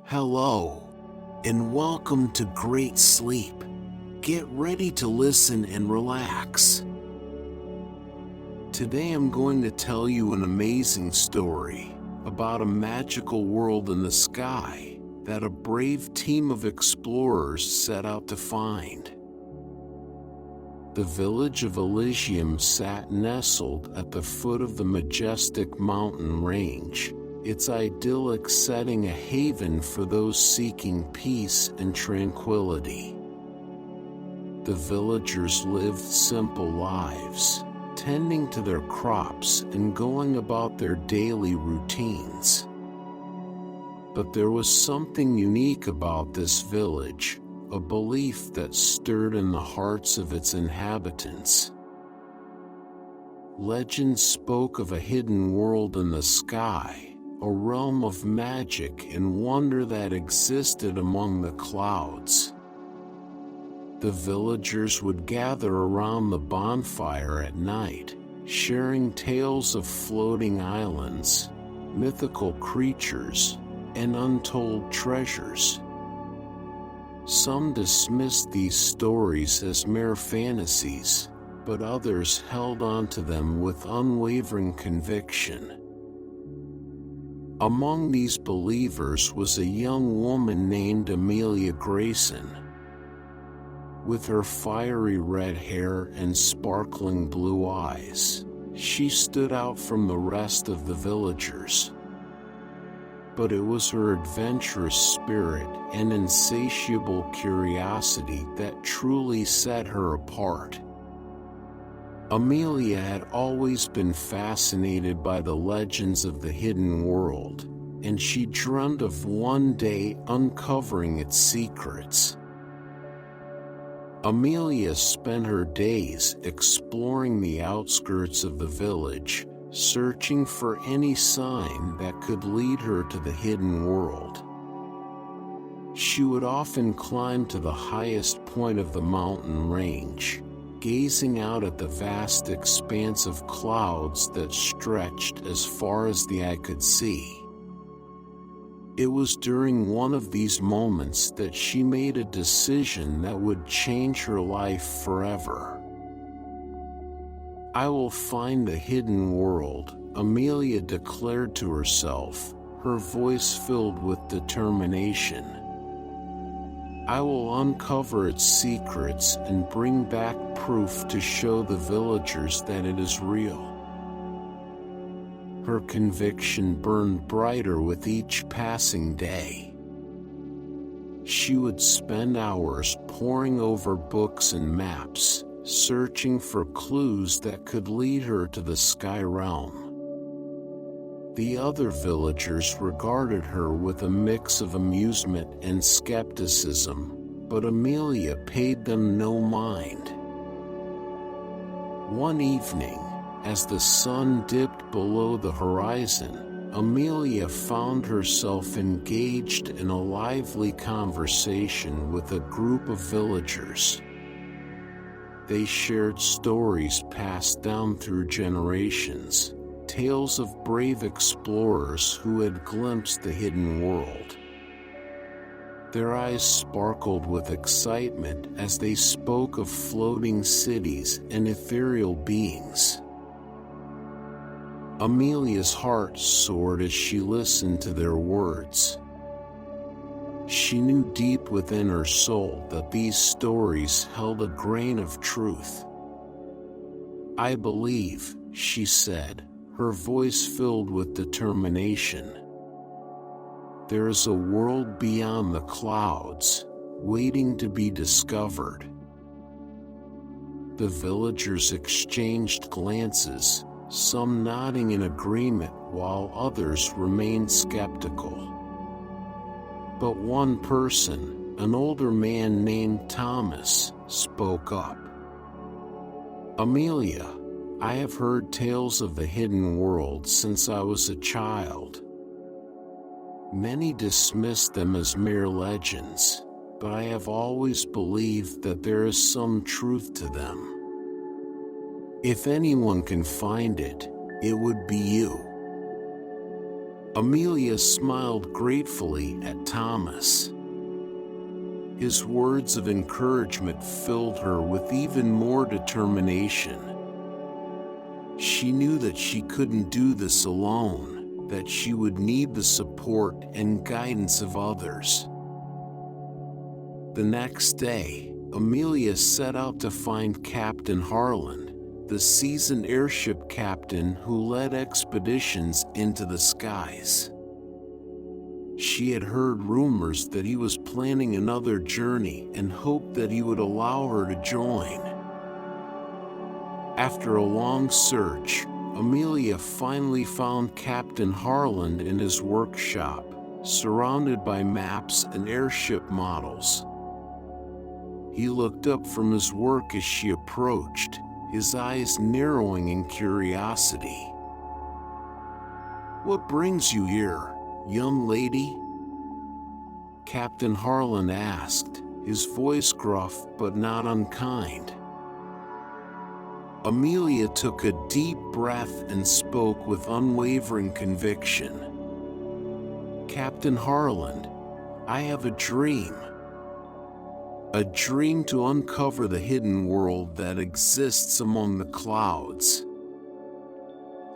Hello, and welcome to Great Sleep. Get ready to listen and relax. Today I'm going to tell you an amazing story about a magical world in the sky that a brave team of explorers set out to find. The village of Elysium sat nestled at the foot of the majestic mountain range, its idyllic setting a haven for those seeking peace and tranquility. The villagers lived simple lives, tending to their crops and going about their daily routines. But there was something unique about this village, a belief that stirred in the hearts of its inhabitants. Legend spoke of a hidden world in the sky, a realm of magic and wonder that existed among the clouds. The villagers would gather around the bonfire at night, sharing tales of floating islands, mythical creatures, and untold treasures. Some dismissed these stories as mere fantasies, but others held on to them with unwavering conviction. Among these believers was a young woman named Amelia Grayson. With her fiery red hair and sparkling blue eyes, she stood out from the rest of the villagers. But it was her adventurous spirit and insatiable curiosity that truly set her apart. Amelia had always been fascinated by the legends of the hidden world, and she dreamed of one day uncovering its secrets. Amelia spent her days exploring the outskirts of the village, searching for any sign that could lead her to the hidden world. She would often climb to the highest point of the mountain range, gazing out at the vast expanse of clouds that stretched as far as the eye could see. It was during one of these moments that she made a decision that would change her life forever. "I will find the hidden world," Amelia declared to herself, her voice filled with determination. "I will uncover its secrets and bring back proof to show the villagers that it is real." Her conviction burned brighter with each passing day. She would spend hours poring over books and maps, searching for clues that could lead her to the sky realm. The other villagers regarded her with a mix of amusement and skepticism, but Amelia paid them no mind. One evening, as the sun dipped below the horizon, Amelia found herself engaged in a lively conversation with a group of villagers. They shared stories passed down through generations, tales of brave explorers who had glimpsed the hidden world. Their eyes sparkled with excitement as they spoke of floating cities and ethereal beings. Amelia's heart soared as she listened to their words. She knew deep within her soul that these stories held a grain of truth. "I believe," she said, her voice filled with determination. "There is a world beyond the clouds, waiting to be discovered." The villagers exchanged glances, some nodding in agreement while others remained skeptical. But one person, an older man named Thomas, spoke up. "Amelia, I have heard tales of the hidden world since I was a child. Many dismiss them as mere legends, but I have always believed that there is some truth to them. If anyone can find it, it would be you." Amelia smiled gratefully at Thomas. His words of encouragement filled her with even more determination. She knew that she couldn't do this alone, that she would need the support and guidance of others. The next day, Amelia set out to find Captain Harland, the seasoned airship captain who led expeditions into the skies. She had heard rumors that he was planning another journey and hoped that he would allow her to join. After a long search, Amelia finally found Captain Harland in his workshop, surrounded by maps and airship models. He looked up from his work as she approached, his eyes narrowing in curiosity. "What brings you here, young lady?" Captain Harland asked, his voice gruff but not unkind. Amelia took a deep breath and spoke with unwavering conviction. "Captain Harland, I have a dream. A dream to uncover the hidden world that exists among the clouds.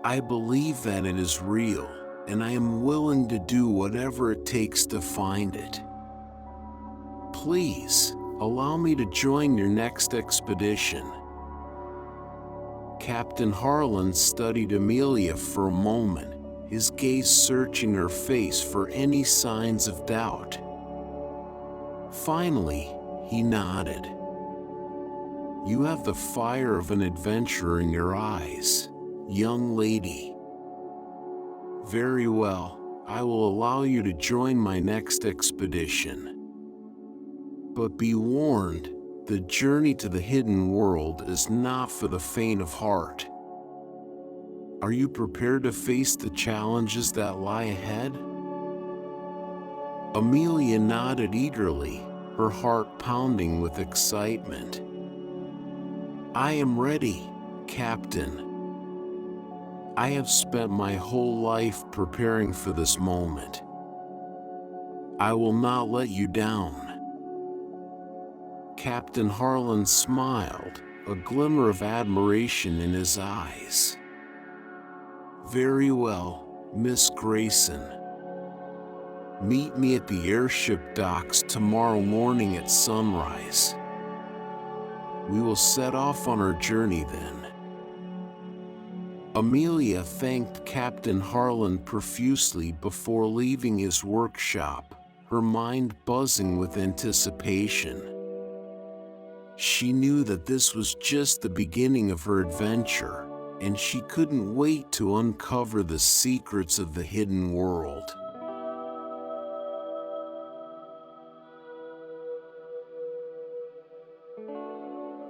I believe that it is real, and I am willing to do whatever it takes to find it. Please, allow me to join your next expedition." Captain Harland studied Amelia for a moment, his gaze searching her face for any signs of doubt. Finally, he nodded. "You have the fire of an adventurer in your eyes, young lady. Very well, I will allow you to join my next expedition. But be warned, the journey to the hidden world is not for the faint of heart. Are you prepared to face the challenges that lie ahead?" Amelia nodded eagerly, her heart pounding with excitement. "I am ready, Captain. I have spent my whole life preparing for this moment. I will not let you down." Captain Harland smiled, a glimmer of admiration in his eyes. "Very well, Miss Grayson. Meet me at the airship docks tomorrow morning at sunrise. We will set off on our journey then." Amelia thanked Captain Harland profusely before leaving his workshop, her mind buzzing with anticipation. She knew that this was just the beginning of her adventure, and she couldn't wait to uncover the secrets of the hidden world.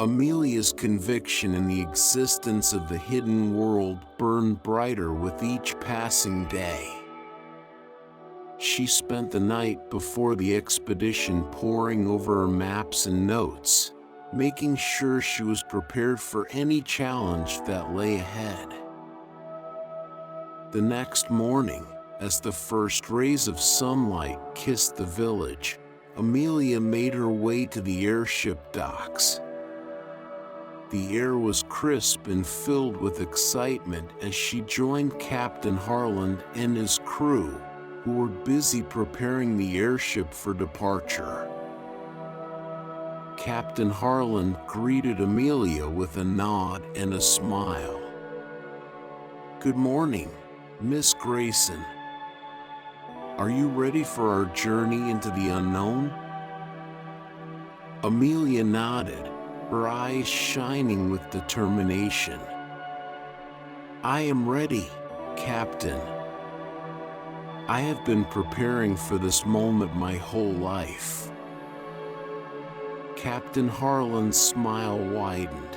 Amelia's conviction in the existence of the hidden world burned brighter with each passing day. She spent the night before the expedition poring over her maps and notes, making sure she was prepared for any challenge that lay ahead. The next morning, as the first rays of sunlight kissed the village, Amelia made her way to the airship docks. The air was crisp and filled with excitement as she joined Captain Harland and his crew, who were busy preparing the airship for departure. Captain Harland greeted Amelia with a nod and a smile. "Good morning, Miss Grayson. Are you ready for our journey into the unknown?" Amelia nodded, her eyes shining with determination. "I am ready, Captain. I have been preparing for this moment my whole life." Captain Harland's smile widened.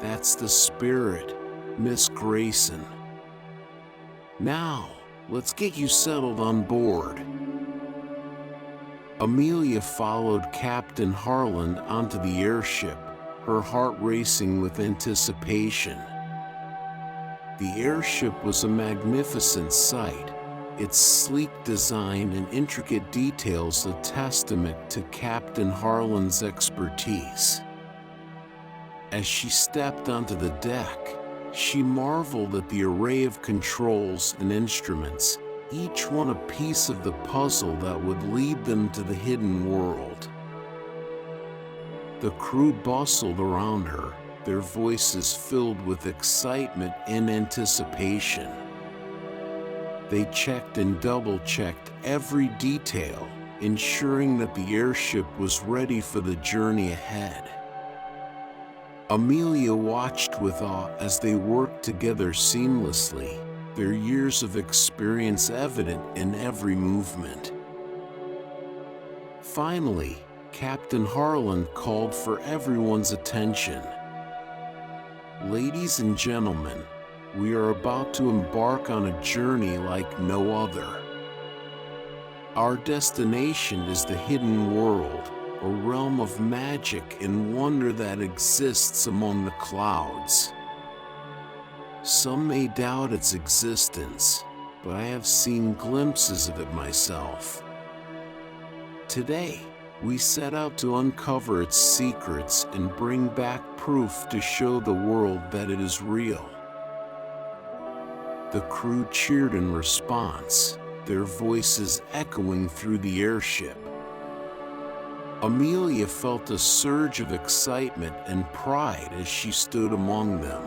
"That's the spirit, Miss Grayson. Now, let's get you settled on board." Amelia followed Captain Harland onto the airship, her heart racing with anticipation. The airship was a magnificent sight, its sleek design and intricate details a testament to Captain Harlan's expertise. As she stepped onto the deck, she marveled at the array of controls and instruments, each one a piece of the puzzle that would lead them to the hidden world. The crew bustled around her, their voices filled with excitement and anticipation. They checked and double-checked every detail, ensuring that the airship was ready for the journey ahead. Amelia watched with awe as they worked together seamlessly, their years of experience evident in every movement. Finally, Captain Harlan called for everyone's attention. Ladies and gentlemen, we are about to embark on a journey like no other. Our destination is the hidden world, a realm of magic and wonder that exists among the clouds. Some may doubt its existence, but I have seen glimpses of it myself. Today, we set out to uncover its secrets and bring back proof to show the world that it is real. The crew cheered in response, their voices echoing through the airship. Amelia felt a surge of excitement and pride as she stood among them.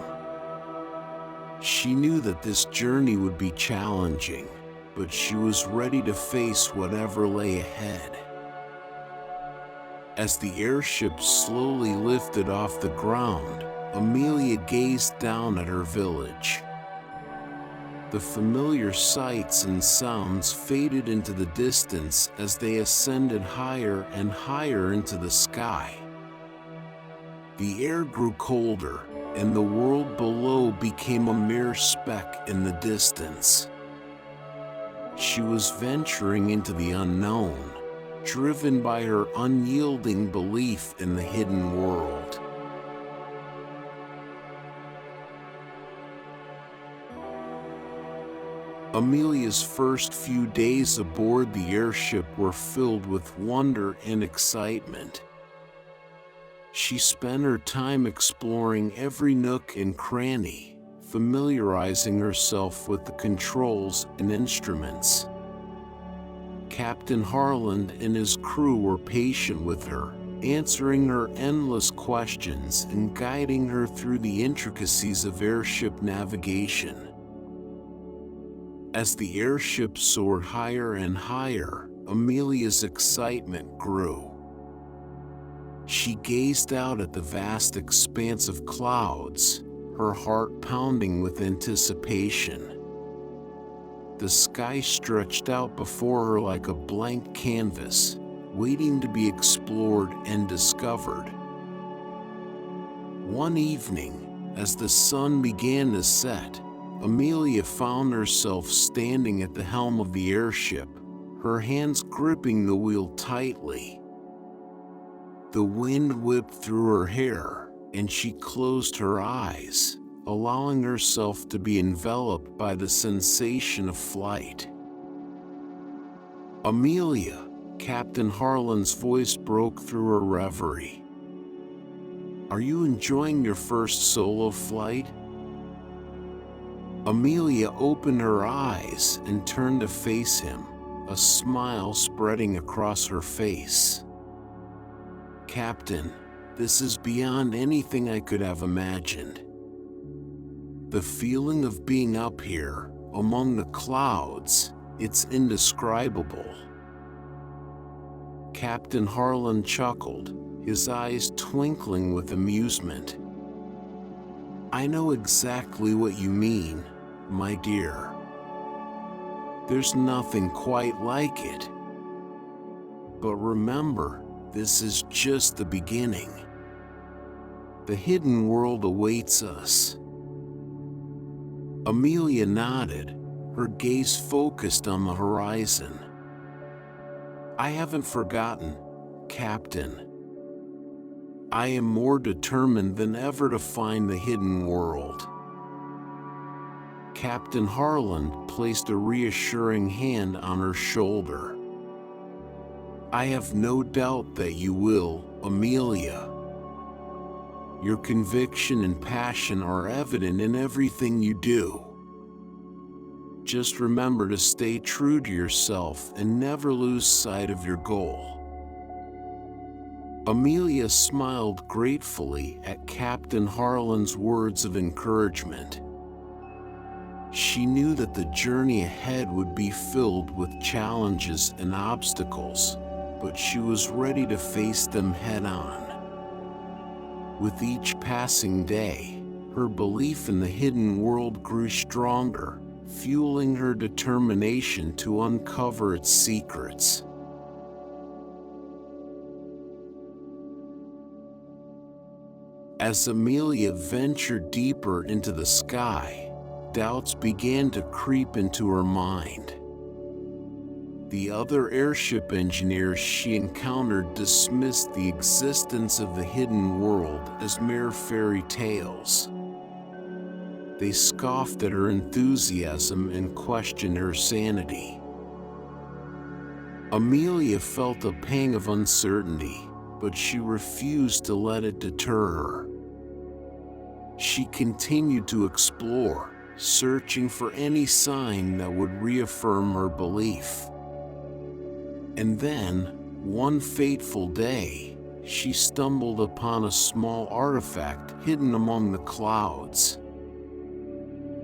She knew that this journey would be challenging, but she was ready to face whatever lay ahead. As the airship slowly lifted off the ground, Amelia gazed down at her village. The familiar sights and sounds faded into the distance as they ascended higher and higher into the sky. The air grew colder, and the world below became a mere speck in the distance. She was venturing into the unknown, driven by her unyielding belief in the hidden world. Amelia's first few days aboard the airship were filled with wonder and excitement. She spent her time exploring every nook and cranny, familiarizing herself with the controls and instruments. Captain Harlan and his crew were patient with her, answering her endless questions and guiding her through the intricacies of airship navigation. As the airship soared higher and higher, Amelia's excitement grew. She gazed out at the vast expanse of clouds, her heart pounding with anticipation. The sky stretched out before her like a blank canvas, waiting to be explored and discovered. One evening, as the sun began to set, Amelia found herself standing at the helm of the airship, her hands gripping the wheel tightly. The wind whipped through her hair, and she closed her eyes, allowing herself to be enveloped by the sensation of flight. "Amelia," Captain Harlan's voice broke through her reverie. "Are you enjoying your first solo flight?" Amelia opened her eyes and turned to face him, a smile spreading across her face. "Captain, this is beyond anything I could have imagined. The feeling of being up here, among the clouds, it's indescribable." Captain Harlan chuckled, his eyes twinkling with amusement. "I know exactly what you mean, my dear. There's nothing quite like it. But remember, this is just the beginning. The hidden world awaits us." Amelia nodded, her gaze focused on the horizon. "I haven't forgotten, Captain. I am more determined than ever to find the hidden world." Captain Harland placed a reassuring hand on her shoulder. "I have no doubt that you will, Amelia. Your conviction and passion are evident in everything you do. Just remember to stay true to yourself and never lose sight of your goal." Amelia smiled gratefully at Captain Harland's words of encouragement. She knew that the journey ahead would be filled with challenges and obstacles, but she was ready to face them head-on. With each passing day, her belief in the hidden world grew stronger, fueling her determination to uncover its secrets. As Amelia ventured deeper into the sky, doubts began to creep into her mind. The other airship engineers she encountered dismissed the existence of the hidden world as mere fairy tales. They scoffed at her enthusiasm and questioned her sanity. Amelia felt a pang of uncertainty, but she refused to let it deter her. She continued to explore, searching for any sign that would reaffirm her belief. And then, one fateful day, she stumbled upon a small artifact hidden among the clouds.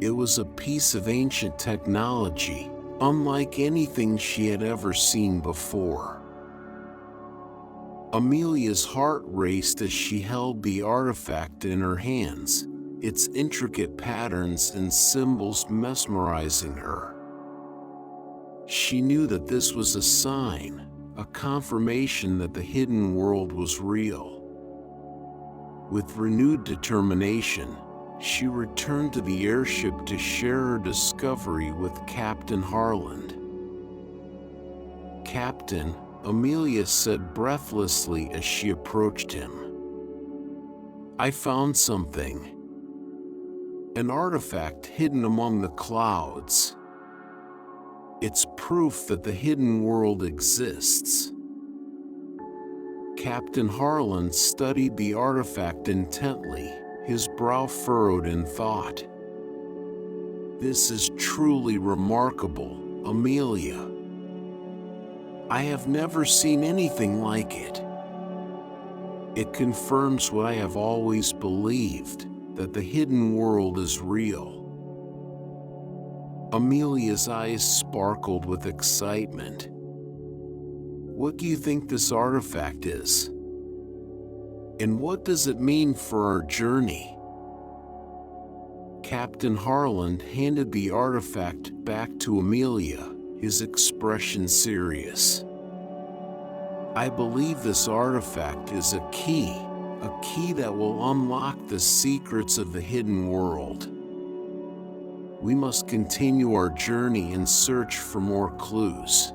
It was a piece of ancient technology, unlike anything she had ever seen before. Amelia's heart raced as she held the artifact in her hands, its intricate patterns and symbols mesmerizing her. She knew that this was a sign, a confirmation that the hidden world was real. With renewed determination, she returned to the airship to share her discovery with Captain Harland. "Captain," Amelia said breathlessly as she approached him, "I found something. An artifact hidden among the clouds. It's proof that the hidden world exists." Captain Harland studied the artifact intently, his brow furrowed in thought. "This is truly remarkable, Amelia. I have never seen anything like it. It confirms what I have always believed, that the hidden world is real." Amelia's eyes sparkled with excitement. "What do you think this artifact is? And what does it mean for our journey?" Captain Harland handed the artifact back to Amelia, his expression serious. "I believe this artifact is a key that will unlock the secrets of the hidden world. We must continue our journey and search for more clues.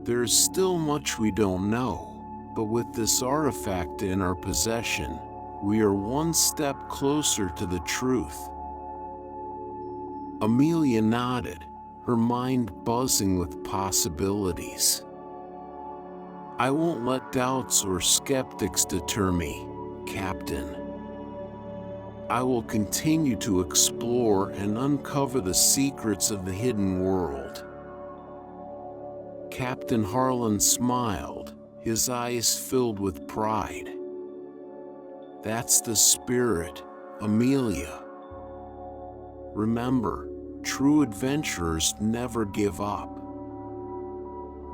There is still much we don't know, but with this artifact in our possession, we are one step closer to the truth." Amelia nodded, her mind buzzing with possibilities. "I won't let doubts or skeptics deter me, Captain. I will continue to explore and uncover the secrets of the hidden world." Captain Harland smiled, his eyes filled with pride. "That's the spirit, Amelia. Remember, true adventurers never give up.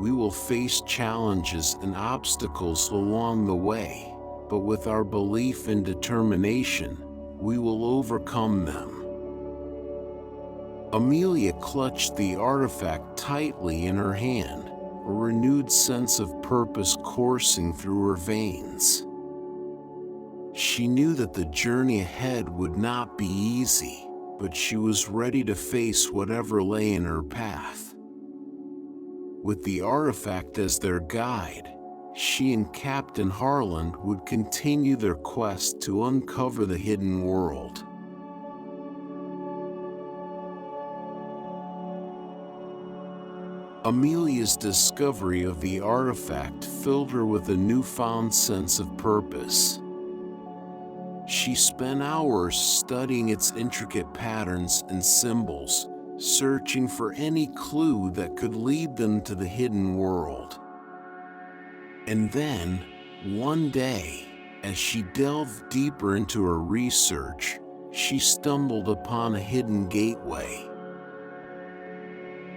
We will face challenges and obstacles along the way, but with our belief and determination, we will overcome them." Amelia clutched the artifact tightly in her hand, a renewed sense of purpose coursing through her veins. She knew that the journey ahead would not be easy, but she was ready to face whatever lay in her path. With the artifact as their guide, she and Captain Harland would continue their quest to uncover the hidden world. Amelia's discovery of the artifact filled her with a newfound sense of purpose. She spent hours studying its intricate patterns and symbols, searching for any clue that could lead them to the hidden world. And then, one day, as she delved deeper into her research, she stumbled upon a hidden gateway.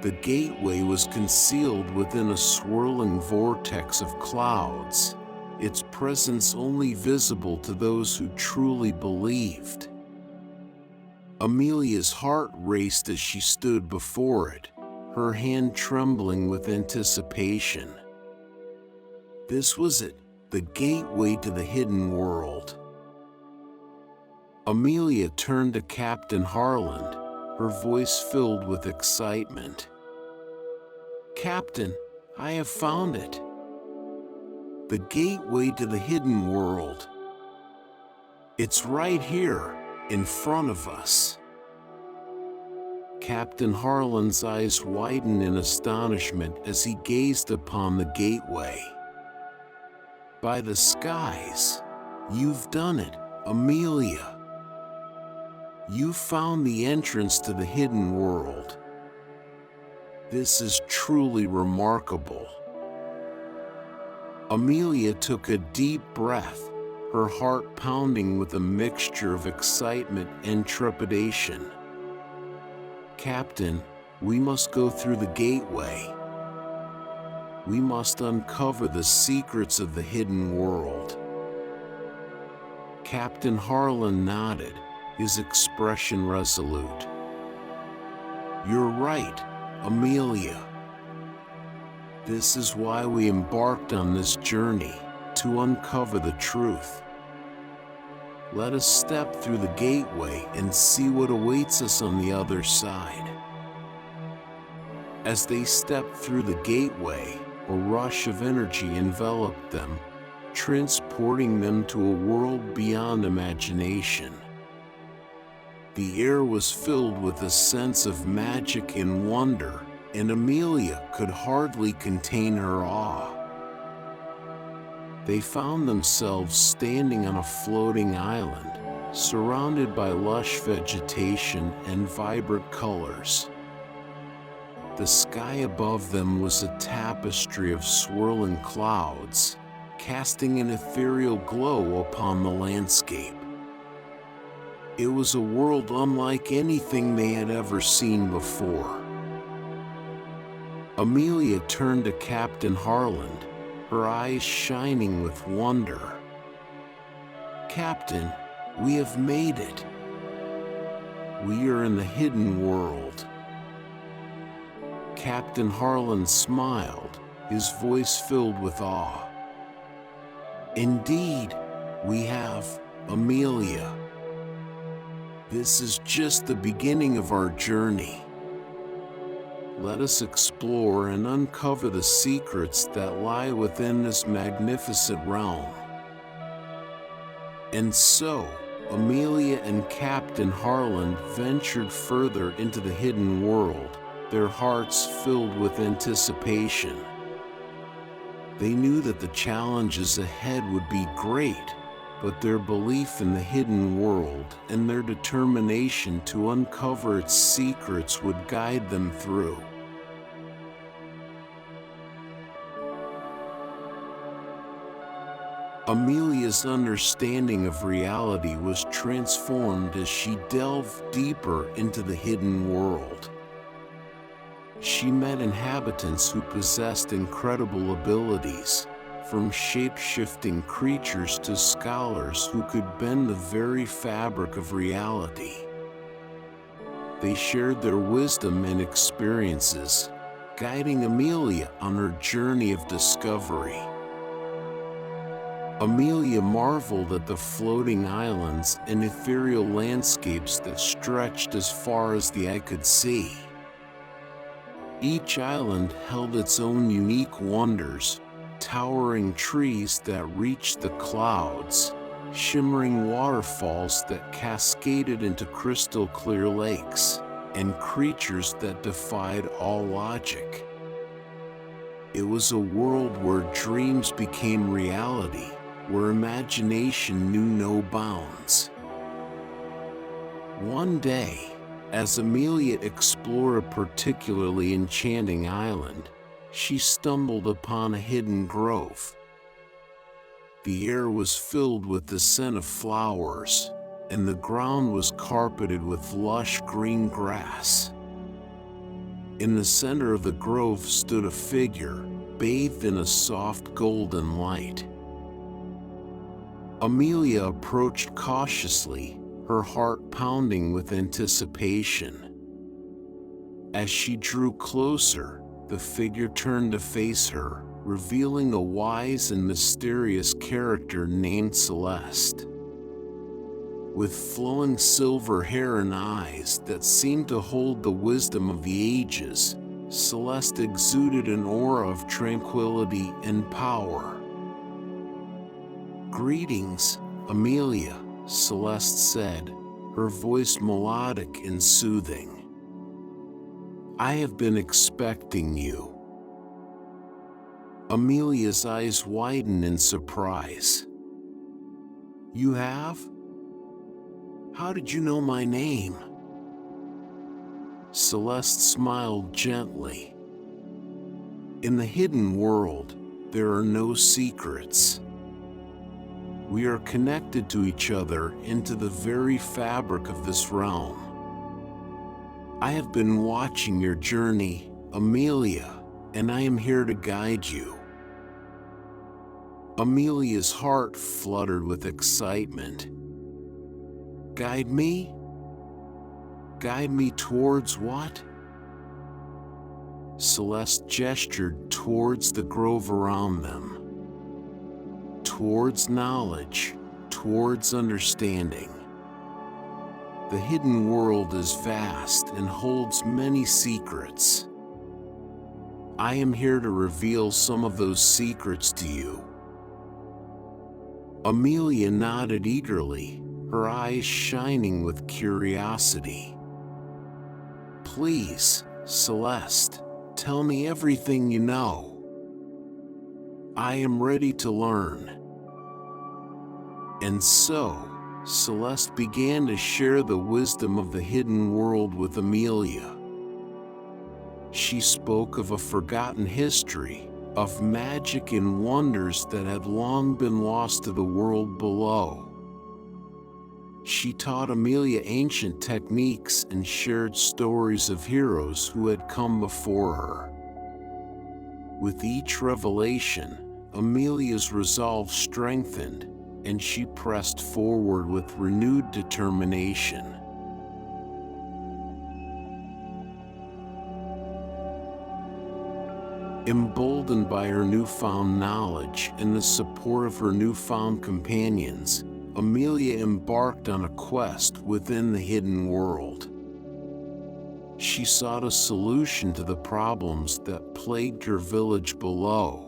The gateway was concealed within a swirling vortex of clouds, its presence only visible to those who truly believed. Amelia's heart raced as she stood before it, her hand trembling with anticipation. This was it, the gateway to the hidden world. Amelia turned to Captain Harland, her voice filled with excitement. "Captain, I have found it. The gateway to the hidden world. It's right here, in front of us." Captain Harland's eyes widened in astonishment as he gazed upon the gateway. "By the skies, you've done it, Amelia. You found the entrance to the hidden world. This is truly remarkable." Amelia took a deep breath, her heart pounding with a mixture of excitement and trepidation. "Captain, we must go through the gateway. We must uncover the secrets of the hidden world." Captain Harland nodded, his expression resolute. "You're right, Amelia. This is why we embarked on this journey, to uncover the truth. Let us step through the gateway and see what awaits us on the other side." As they stepped through the gateway, a rush of energy enveloped them, transporting them to a world beyond imagination. The air was filled with a sense of magic and wonder, and Amelia could hardly contain her awe. They found themselves standing on a floating island, surrounded by lush vegetation and vibrant colors. The sky above them was a tapestry of swirling clouds, casting an ethereal glow upon the landscape. It was a world unlike anything they had ever seen before. Amelia turned to Captain Harland, her eyes shining with wonder. "Captain, we have made it. We are in the hidden world." Captain Harland smiled, his voice filled with awe. "Indeed, we have, Amelia. This is just the beginning of our journey. Let us explore and uncover the secrets that lie within this magnificent realm." And so, Amelia and Captain Harland ventured further into the hidden world, their hearts filled with anticipation. They knew that the challenges ahead would be great, but their belief in the hidden world and their determination to uncover its secrets would guide them through. Amelia's understanding of reality was transformed as she delved deeper into the hidden world. She met inhabitants who possessed incredible abilities, from shape-shifting creatures to scholars who could bend the very fabric of reality. They shared their wisdom and experiences, guiding Amelia on her journey of discovery. Amelia marveled at the floating islands and ethereal landscapes that stretched as far as the eye could see. Each island held its own unique wonders, towering trees that reached the clouds, shimmering waterfalls that cascaded into crystal-clear lakes, and creatures that defied all logic. It was a world where dreams became reality, where imagination knew no bounds. One day, as Amelia explored a particularly enchanting island, she stumbled upon a hidden grove. The air was filled with the scent of flowers, and the ground was carpeted with lush green grass. In the center of the grove stood a figure, bathed in a soft golden light. Amelia approached cautiously, her heart pounding with anticipation. As she drew closer, the figure turned to face her, revealing a wise and mysterious character named Celeste. With flowing silver hair and eyes that seemed to hold the wisdom of the ages, Celeste exuded an aura of tranquility and power. "Greetings, Amelia," Celeste said, her voice melodic and soothing. "I have been expecting you." Amelia's eyes widened in surprise. "You have? How did you know my name?" Celeste smiled gently. "In the hidden world, there are no secrets. We are connected to each other into the very fabric of this realm. I have been watching your journey, Amelia, and I am here to guide you." Amelia's heart fluttered with excitement. "Guide me? Guide me towards what?" Celeste gestured towards the grove around them. "Towards knowledge, towards understanding. The hidden world is vast and holds many secrets. I am here to reveal some of those secrets to you." Amelia nodded eagerly, her eyes shining with curiosity. "Please, Celeste, tell me everything you know. I am ready to learn." And so, Celeste began to share the wisdom of the hidden world with Amelia. She spoke of a forgotten history, of magic and wonders that had long been lost to the world below. She taught Amelia ancient techniques and shared stories of heroes who had come before her. With each revelation, Amelia's resolve strengthened, and she pressed forward with renewed determination. Emboldened by her newfound knowledge and the support of her newfound companions, Amelia embarked on a quest within the hidden world. She sought a solution to the problems that plagued her village below.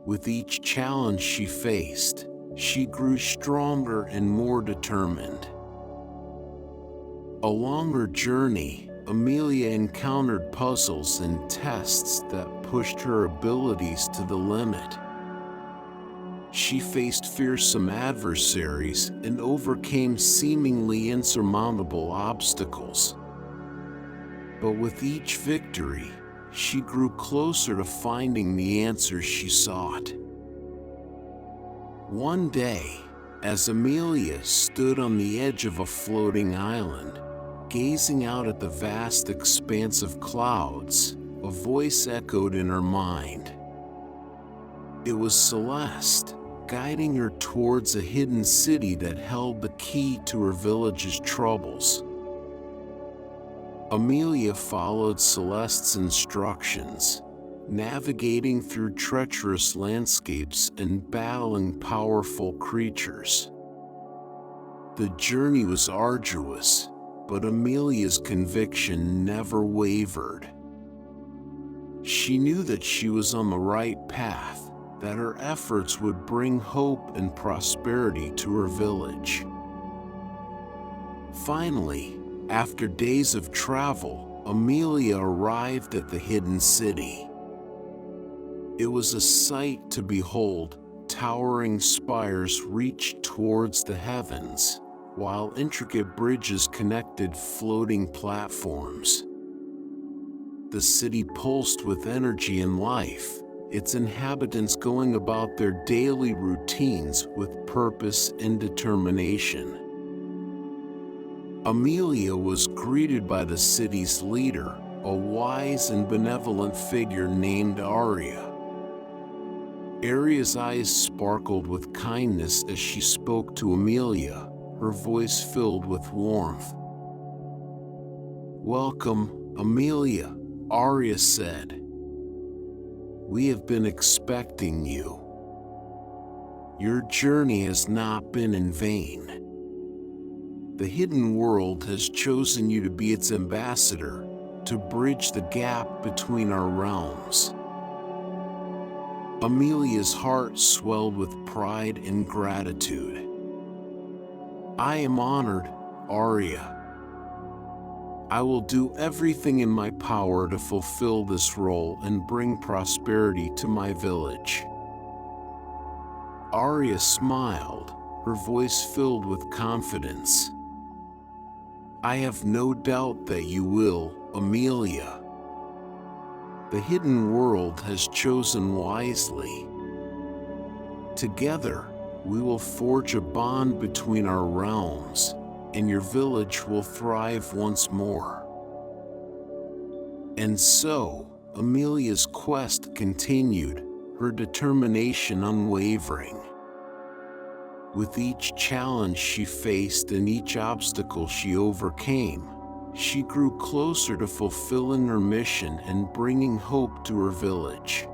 With each challenge she faced, she grew stronger and more determined. Along her journey, Amelia encountered puzzles and tests that pushed her abilities to the limit. She faced fearsome adversaries and overcame seemingly insurmountable obstacles. But with each victory, she grew closer to finding the answers she sought. One day, as Amelia stood on the edge of a floating island, gazing out at the vast expanse of clouds, a voice echoed in her mind. It was Celeste, guiding her towards a hidden city that held the key to her village's troubles. Amelia followed Celeste's instructions, navigating through treacherous landscapes and battling powerful creatures. The journey was arduous, but Amelia's conviction never wavered. She knew that she was on the right path, that her efforts would bring hope and prosperity to her village. Finally, after days of travel, Amelia arrived at the hidden city. It was a sight to behold. Towering spires reached towards the heavens, while intricate bridges connected floating platforms. The city pulsed with energy and life, its inhabitants going about their daily routines with purpose and determination. Amelia was greeted by the city's leader, a wise and benevolent figure named Arya. Arya's eyes sparkled with kindness as she spoke to Amelia, her voice filled with warmth. "Welcome, Amelia," Arya said. "We have been expecting you. Your journey has not been in vain. The hidden world has chosen you to be its ambassador, to bridge the gap between our realms." Amelia's heart swelled with pride and gratitude. "I am honored, Arya. I will do everything in my power to fulfill this role and bring prosperity to my village." Arya smiled, her voice filled with confidence. "I have no doubt that you will, Amelia. The hidden world has chosen wisely. Together, we will forge a bond between our realms, and your village will thrive once more." And so, Amelia's quest continued, her determination unwavering. With each challenge she faced and each obstacle she overcame, she grew closer to fulfilling her mission and bringing hope to her village.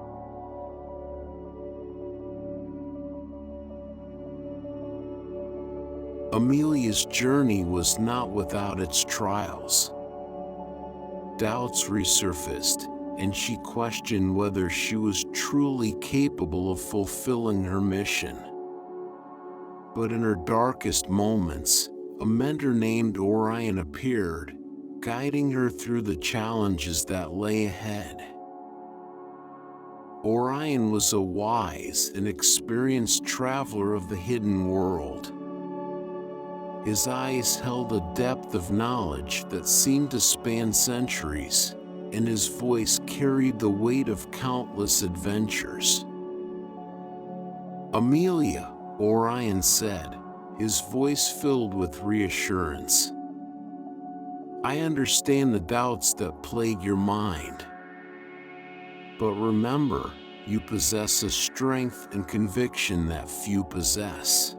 Amelia's journey was not without its trials. Doubts resurfaced, and she questioned whether she was truly capable of fulfilling her mission. But in her darkest moments, a mentor named Orion appeared, guiding her through the challenges that lay ahead. Orion was a wise and experienced traveler of the hidden world. His eyes held a depth of knowledge that seemed to span centuries, and his voice carried the weight of countless adventures. "Amelia," Orion said, his voice filled with reassurance. "I understand the doubts that plague your mind. But remember, you possess a strength and conviction that few possess.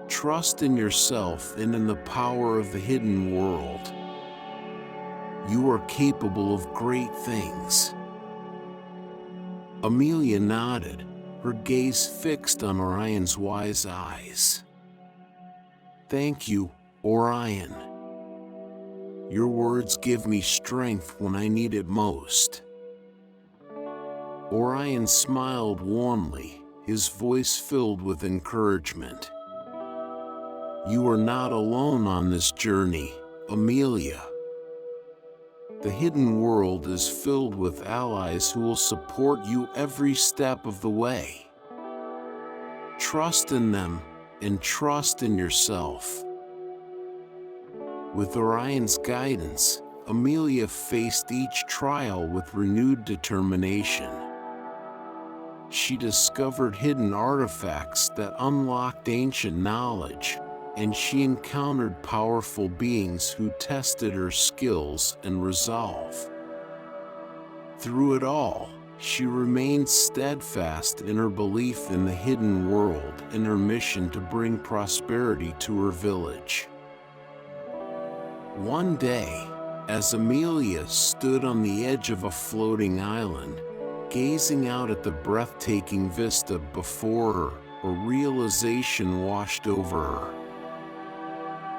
Trust in yourself and in the power of the hidden world. You are capable of great things." Amelia nodded, her gaze fixed on Orion's wise eyes. "Thank you, Orion. Your words give me strength when I need it most." Orion smiled warmly, his voice filled with encouragement. "You are not alone on this journey, Amelia. The hidden world is filled with allies who will support you every step of the way. Trust in them, and trust in yourself." With Orion's guidance, Amelia faced each trial with renewed determination. She discovered hidden artifacts that unlocked ancient knowledge, and she encountered powerful beings who tested her skills and resolve. Through it all, she remained steadfast in her belief in the hidden world and her mission to bring prosperity to her village. One day, as Amelia stood on the edge of a floating island, gazing out at the breathtaking vista before her, a realization washed over her.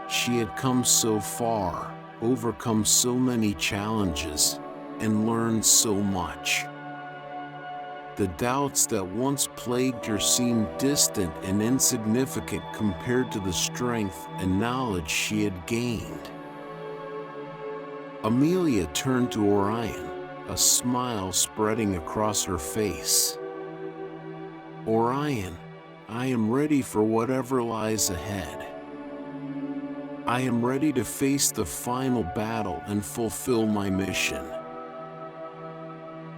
She had come so far, overcome so many challenges, and learned so much. The doubts that once plagued her seemed distant and insignificant compared to the strength and knowledge she had gained. Amelia turned to Orion, a smile spreading across her face. "Orion, I am ready for whatever lies ahead. I am ready to face the final battle and fulfill my mission."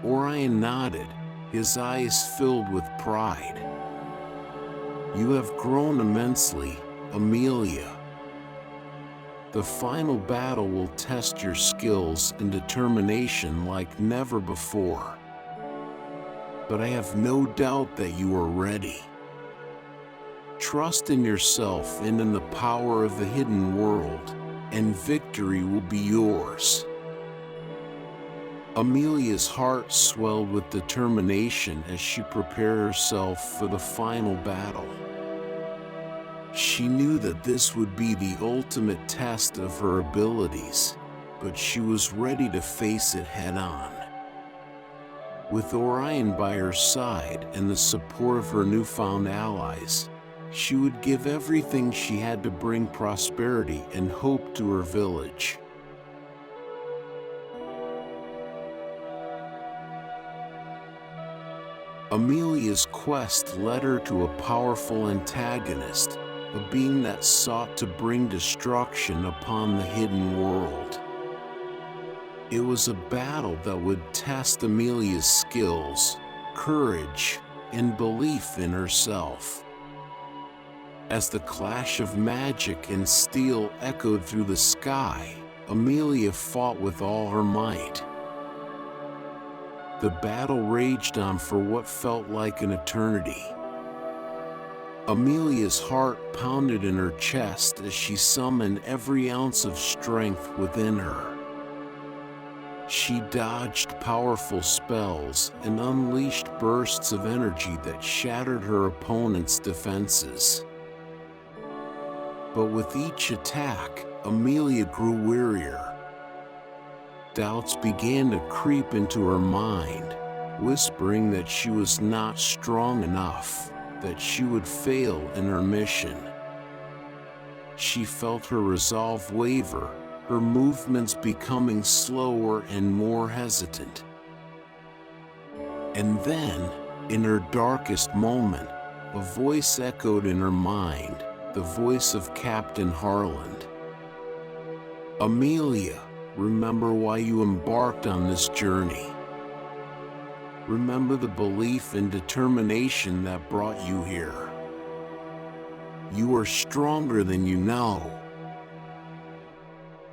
Orion nodded, his eyes filled with pride. "You have grown immensely, Amelia. The final battle will test your skills and determination like never before. But I have no doubt that you are ready. Trust in yourself and in the power of the hidden world, and victory will be yours." Amelia's heart swelled with determination as she prepared herself for the final battle. She knew that this would be the ultimate test of her abilities, but she was ready to face it head-on. With Orion by her side and the support of her newfound allies, she would give everything she had to bring prosperity and hope to her village. Amelia's quest led her to a powerful antagonist, a being that sought to bring destruction upon the hidden world. It was a battle that would test Amelia's skills, courage, and belief in herself. As the clash of magic and steel echoed through the sky, Amelia fought with all her might. The battle raged on for what felt like an eternity. Amelia's heart pounded in her chest as she summoned every ounce of strength within her. She dodged powerful spells and unleashed bursts of energy that shattered her opponent's defenses. But with each attack, Amelia grew wearier. Doubts began to creep into her mind, whispering that she was not strong enough, that she would fail in her mission. She felt her resolve waver, her movements becoming slower and more hesitant. And then, in her darkest moment, a voice echoed in her mind, the voice of Captain Harland. "Amelia, remember why you embarked on this journey. Remember the belief and determination that brought you here. You are stronger than you know."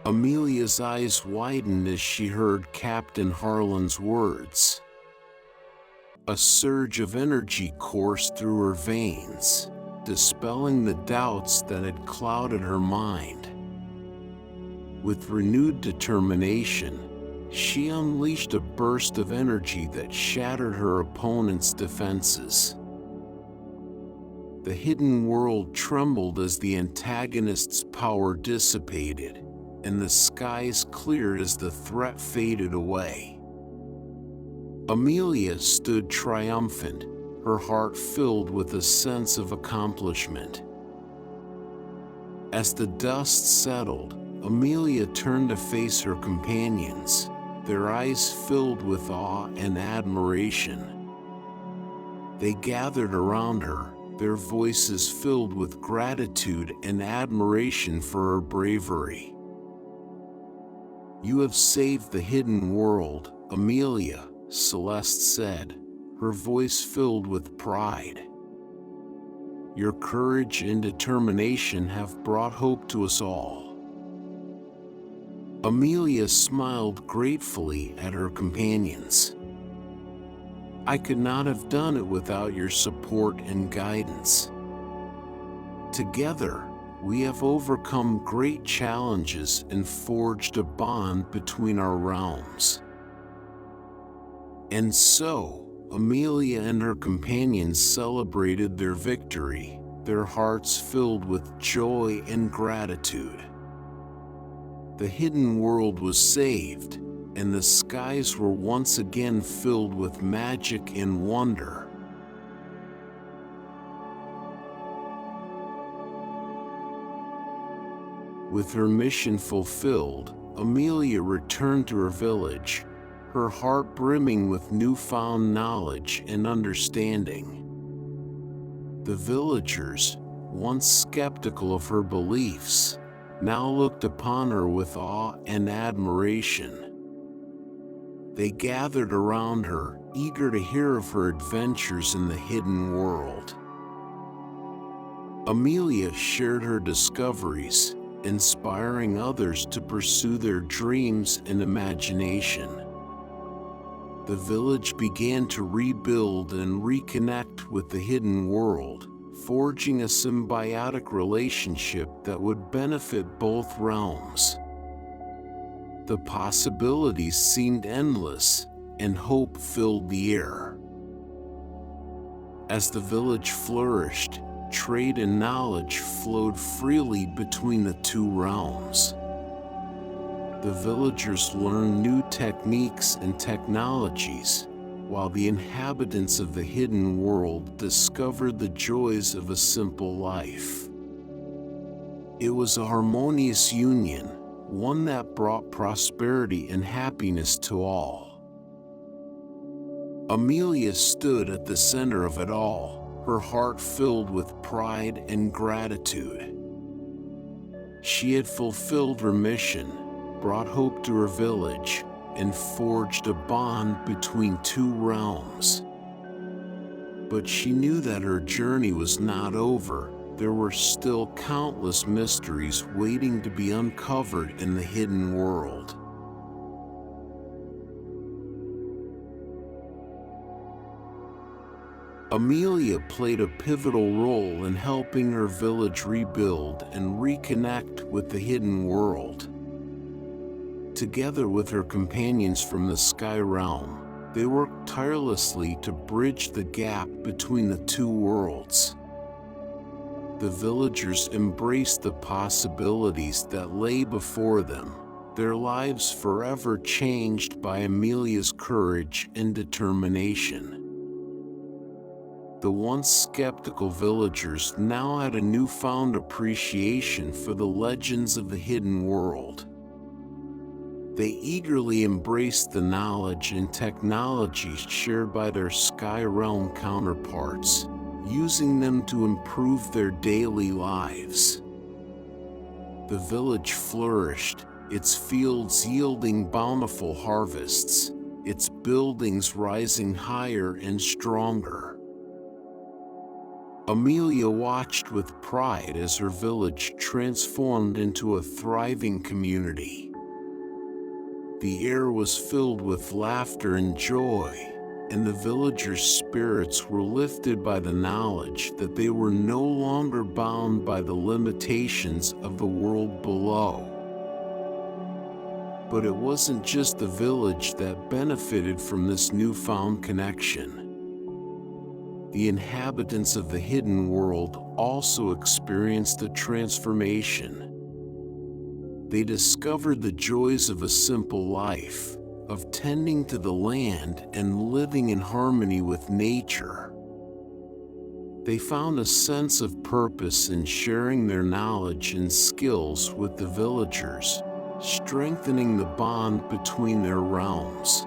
Amelia's eyes widened as she heard Captain Harlan's words. A surge of energy coursed through her veins, dispelling the doubts that had clouded her mind. With renewed determination, she unleashed a burst of energy that shattered her opponent's defenses. The hidden world trembled as the antagonist's power dissipated, and the skies cleared as the threat faded away. Amelia stood triumphant, her heart filled with a sense of accomplishment. As the dust settled, Amelia turned to face her companions, their eyes filled with awe and admiration. They gathered around her, their voices filled with gratitude and admiration for her bravery. "You have saved the hidden world, Amelia," Celeste said, her voice filled with pride. "Your courage and determination have brought hope to us all." Amelia smiled gratefully at her companions. "I could not have done it without your support and guidance. Together, we have overcome great challenges and forged a bond between our realms." And so, Amelia and her companions celebrated their victory, their hearts filled with joy and gratitude. The hidden world was saved, and the skies were once again filled with magic and wonder. With her mission fulfilled, Amelia returned to her village, her heart brimming with newfound knowledge and understanding. The villagers, once skeptical of her beliefs, now looked upon her with awe and admiration. They gathered around her, eager to hear of her adventures in the hidden world. Amelia shared her discoveries, inspiring others to pursue their dreams and imagination. The village began to rebuild and reconnect with the hidden world, forging a symbiotic relationship that would benefit both realms. The possibilities seemed endless, and hope filled the air. As the village flourished, trade and knowledge flowed freely between the two realms. The villagers learned new techniques and technologies, while the inhabitants of the hidden world discovered the joys of a simple life. It was a harmonious union, one that brought prosperity and happiness to all. Amelia stood at the center of it all, her heart filled with pride and gratitude. She had fulfilled her mission, brought hope to her village, and forged a bond between two realms. But she knew that her journey was not over. There were still countless mysteries waiting to be uncovered in the hidden world. Amelia played a pivotal role in helping her village rebuild and reconnect with the hidden world. Together with her companions from the Sky Realm, they worked tirelessly to bridge the gap between the two worlds. The villagers embraced the possibilities that lay before them, their lives forever changed by Amelia's courage and determination. The once skeptical villagers now had a newfound appreciation for the legends of the hidden world. They eagerly embraced the knowledge and technologies shared by their Sky Realm counterparts, using them to improve their daily lives. The village flourished, its fields yielding bountiful harvests, its buildings rising higher and stronger. Amelia watched with pride as her village transformed into a thriving community. The air was filled with laughter and joy, and the villagers' spirits were lifted by the knowledge that they were no longer bound by the limitations of the world below. But it wasn't just the village that benefited from this newfound connection. The inhabitants of the hidden world also experienced a transformation. They discovered the joys of a simple life, of tending to the land and living in harmony with nature. They found a sense of purpose in sharing their knowledge and skills with the villagers, strengthening the bond between their realms.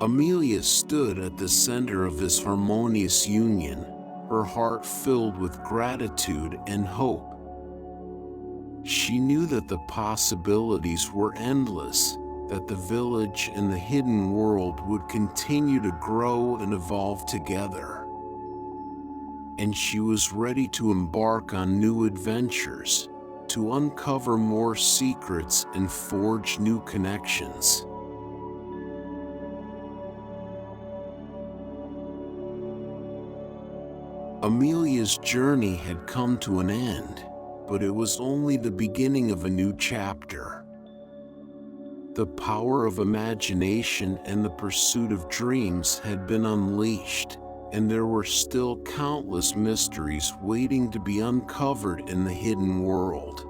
Amelia stood at the center of this harmonious union, her heart filled with gratitude and hope. She knew that the possibilities were endless, that the village and the hidden world would continue to grow and evolve together. And she was ready to embark on new adventures, to uncover more secrets and forge new connections. Amelia's journey had come to an end, but it was only the beginning of a new chapter. The power of imagination and the pursuit of dreams had been unleashed, and there were still countless mysteries waiting to be uncovered in the hidden world.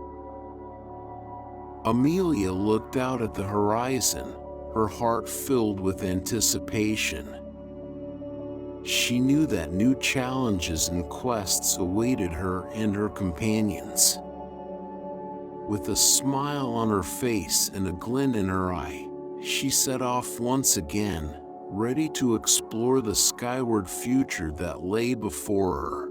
Amelia looked out at the horizon, her heart filled with anticipation. She knew that new challenges and quests awaited her and her companions. With a smile on her face and a glint in her eye, she set off once again, ready to explore the skyward future that lay before her.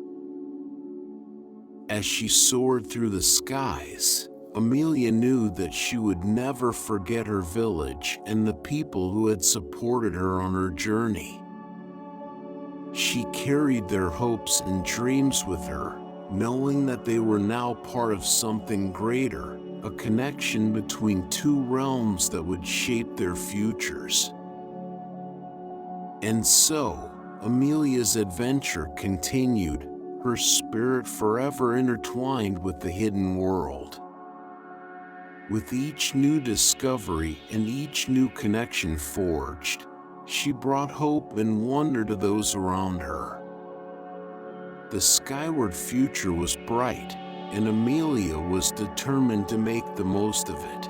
As she soared through the skies, Amelia knew that she would never forget her village and the people who had supported her on her journey. She carried their hopes and dreams with her, knowing that they were now part of something greater, a connection between two realms that would shape their futures. And so, Amelia's adventure continued, her spirit forever intertwined with the hidden world. With each new discovery and each new connection forged, she brought hope and wonder to those around her. The skyward future was bright, and Amelia was determined to make the most of it.